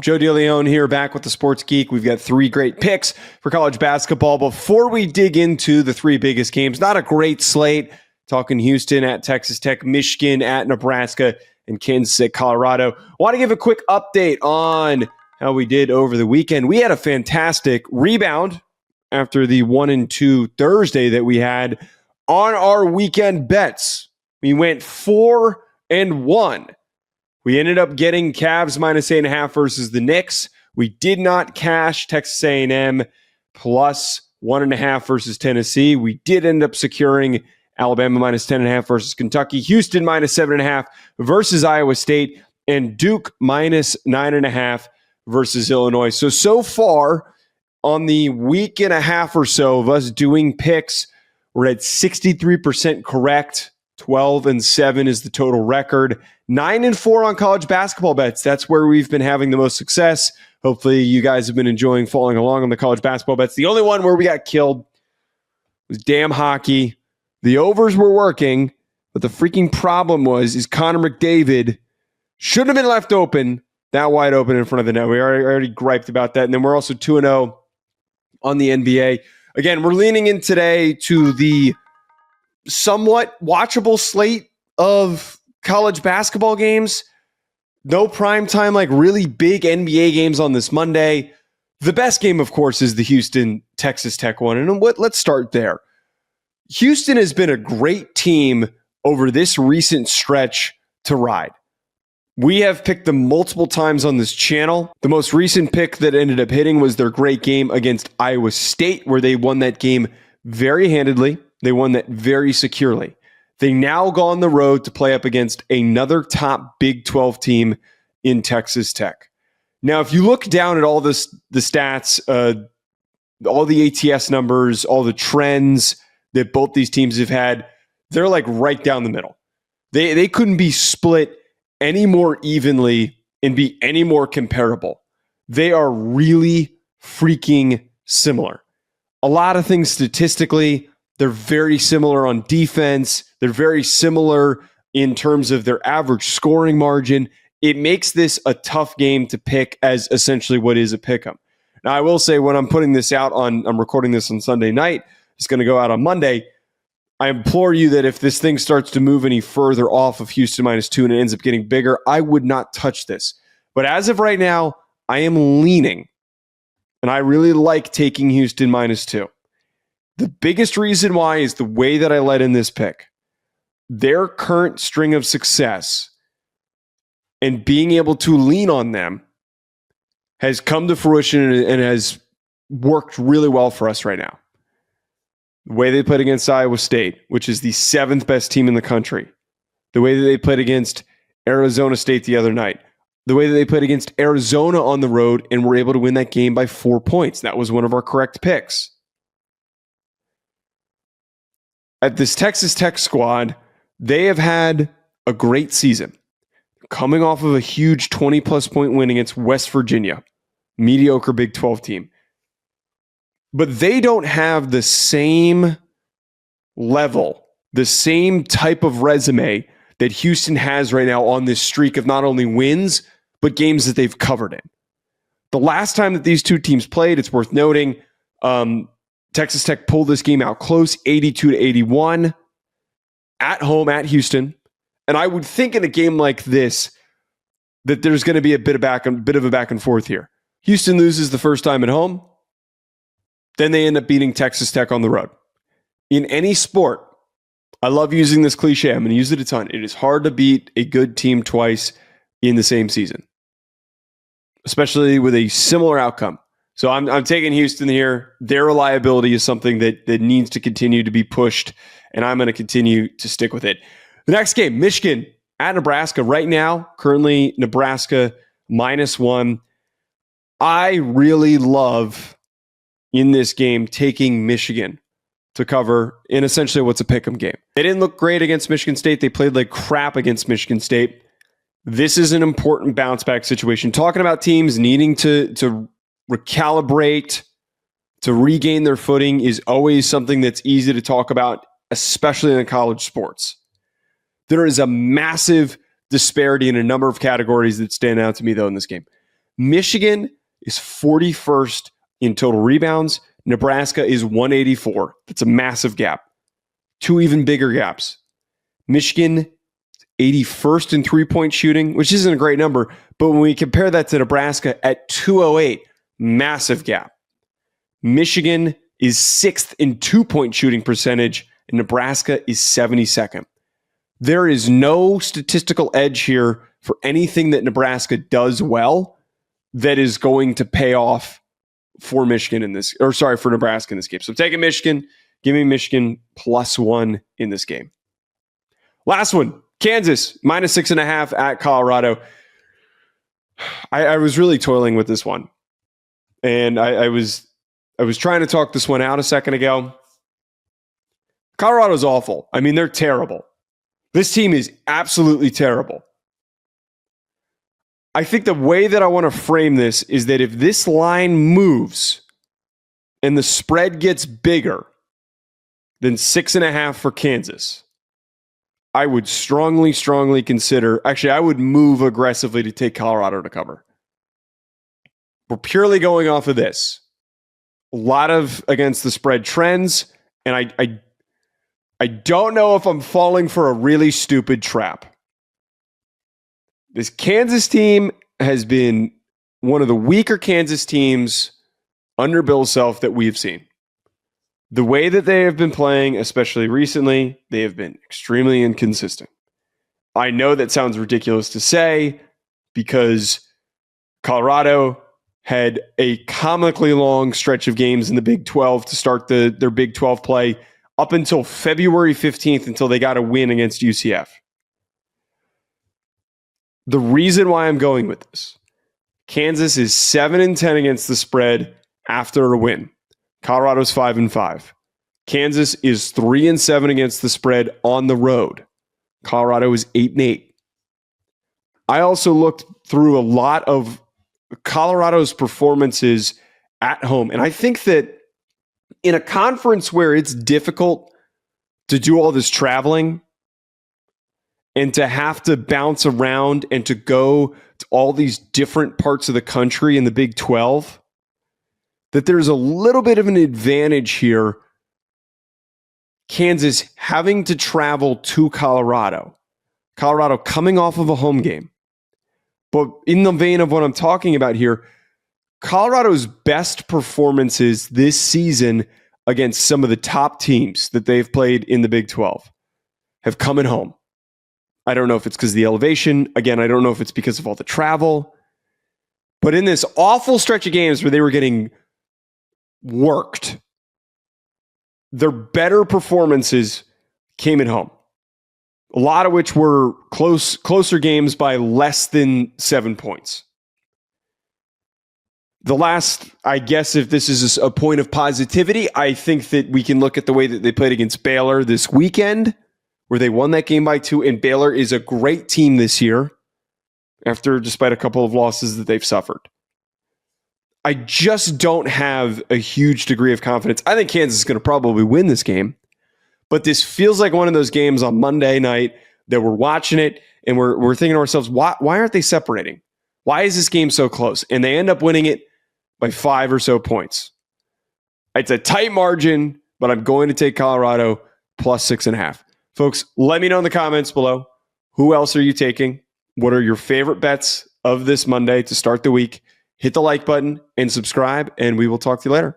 Joe DeLeone here, back with the Sports Geek. We've got three great picks for college basketball. Before we dig into the three biggest games, not a great slate. Talking Houston at Texas Tech, Michigan at Nebraska, and Kansas at Colorado. Want to give a quick update on how we did over the weekend. We had a fantastic rebound after the 1-2 Thursday that we had on our weekend bets. We went 4-1. We ended up getting Cavs minus 8.5 versus the Knicks. We did not cash Texas A&M plus 1.5 versus Tennessee. We did end up securing Alabama minus 10.5 versus Kentucky, Houston minus 7.5 versus Iowa State, and Duke minus 9.5 versus Illinois. So far on the week and a half or so of us doing picks, we're at 63% correct. 12-7 is the total record. 9-4 on college basketball bets. That's where we've been having the most success. Hopefully you guys have been enjoying following along on the college basketball bets. The only one where we got killed was damn hockey. The overs were working, but the freaking problem is Connor McDavid shouldn't have been left open, that wide open in front of the net. We already griped about that. And then we're also 2-0 on the NBA. Again, we're leaning in today to the somewhat watchable slate of college basketball games. No primetime, like really big NBA games on this Monday. The best game, of course, is the Houston Texas Tech one. And let's start there. Houston has been a great team over this recent stretch to ride. We have picked them multiple times on this channel. The most recent pick that ended up hitting was their great game against Iowa State, where they won that game very handedly. They won that very securely. They now go on the road to play up against another top Big 12 team in Texas Tech. Now, if you look down at all the stats, all the ATS numbers, all the trends that both these teams have had, they're like right down the middle. They couldn't be split any more evenly and be any more comparable. They are really freaking similar. A lot of things statistically, they're very similar on defense. They're very similar in terms of their average scoring margin. It makes this a tough game to pick as essentially what is a pick'em. Now, I will say when I'm putting this out I'm recording this on Sunday night. It's going to go out on Monday. I implore you that if this thing starts to move any further off of Houston -2 and it ends up getting bigger, I would not touch this. But as of right now, I am leaning, and I really like taking Houston -2. The biggest reason why is the way that I let in this pick. Their current string of success and being able to lean on them has come to fruition and has worked really well for us right now. The way they played against Iowa State, which is the 7th best team in the country. The way that they played against Arizona State the other night. The way that they played against Arizona on the road and were able to win that game by 4 points. That was one of our correct picks. At this Texas Tech squad, they have had a great season. Coming off of a huge 20-plus point win against West Virginia. Mediocre Big 12 team. But they don't have the same level, the same type of resume that Houston has right now on this streak of not only wins, but games that they've covered in. The last time that these two teams played, it's worth noting, Texas Tech pulled this game out close, 82-81, at home at Houston. And I would think in a game like this that there's going to be a bit of a back and forth here. Houston loses the first time at home. Then they end up beating Texas Tech on the road. In any sport, I love using this cliche. I'm going to use it a ton. It is hard to beat a good team twice in the same season, especially with a similar outcome. So I'm taking Houston here. Their reliability is something that needs to continue to be pushed, and I'm going to continue to stick with it. The next game, Michigan at Nebraska. Right now, currently Nebraska -1. I really love in this game taking Michigan to cover in essentially what's a pick'em game. They didn't look great against Michigan State. They played like crap against Michigan State. This is an important bounce back situation. Talking about teams needing to recalibrate, to regain their footing is always something that's easy to talk about, especially in college sports. There is a massive disparity in a number of categories that stand out to me, though, in this game. Michigan is 41st in total rebounds. Nebraska is 184. That's a massive gap. Two even bigger gaps. Michigan, 81st in three-point shooting, which isn't a great number, but when we compare that to Nebraska at 208, massive gap. Michigan is 6th in two-point shooting percentage, and Nebraska is 72nd. There is no statistical edge here for anything that Nebraska does well that is going to pay off for Michigan in this, or sorry, for Nebraska in this game. So I'm taking Michigan. Give me Michigan +1 in this game. Last one, Kansas, -6.5 at Colorado. I was really toiling with this one. And I was trying to talk this one out a second ago. Colorado's awful. I mean, they're terrible. This team is absolutely terrible. I think the way that I want to frame this is that if this line moves and the spread gets bigger than 6.5 for Kansas, I would strongly consider, actually, I would move aggressively to take Colorado to cover. We're purely going off of this. A lot of against the spread trends, and I don't know if I'm falling for a really stupid trap. This Kansas team has been one of the weaker Kansas teams under Bill Self that we've seen. The way that they have been playing, especially recently, they have been extremely inconsistent. I know that sounds ridiculous to say because Colorado had a comically long stretch of games in the Big 12 to start their Big 12 play up until February 15th until they got a win against UCF. The reason why I'm going with this, Kansas is 7-10 against the spread after a win. Colorado's 5-5. Kansas is 3-7 against the spread on the road. Colorado is 8-8. I also looked through a lot of Colorado's performances at home, and I think that in a conference where it's difficult to do all this traveling and to have to bounce around and to go to all these different parts of the country in the Big 12, that there's a little bit of an advantage here. Kansas having to travel to Colorado. Colorado coming off of a home game. But in the vein of what I'm talking about here, Colorado's best performances this season against some of the top teams that they've played in the Big 12 have come at home. I don't know if it's because of the elevation. Again, I don't know if it's because of all the travel. But in this awful stretch of games where they were getting worked, their better performances came at home. A lot of which were closer games by less than 7 points. The last, I guess, if this is a point of positivity, I think that we can look at the way that they played against Baylor this weekend, where they won that game by 2, and Baylor is a great team this year, despite a couple of losses that they've suffered. I just don't have a huge degree of confidence. I think Kansas is going to probably win this game, but this feels like one of those games on Monday night that we're watching it and we're thinking to ourselves, why aren't they separating? Why is this game so close? And they end up winning it by 5 or so points. It's a tight margin, but I'm going to take Colorado +6.5. Folks, let me know in the comments below. Who else are you taking? What are your favorite bets of this Monday to start the week? Hit the like button and subscribe, and we will talk to you later.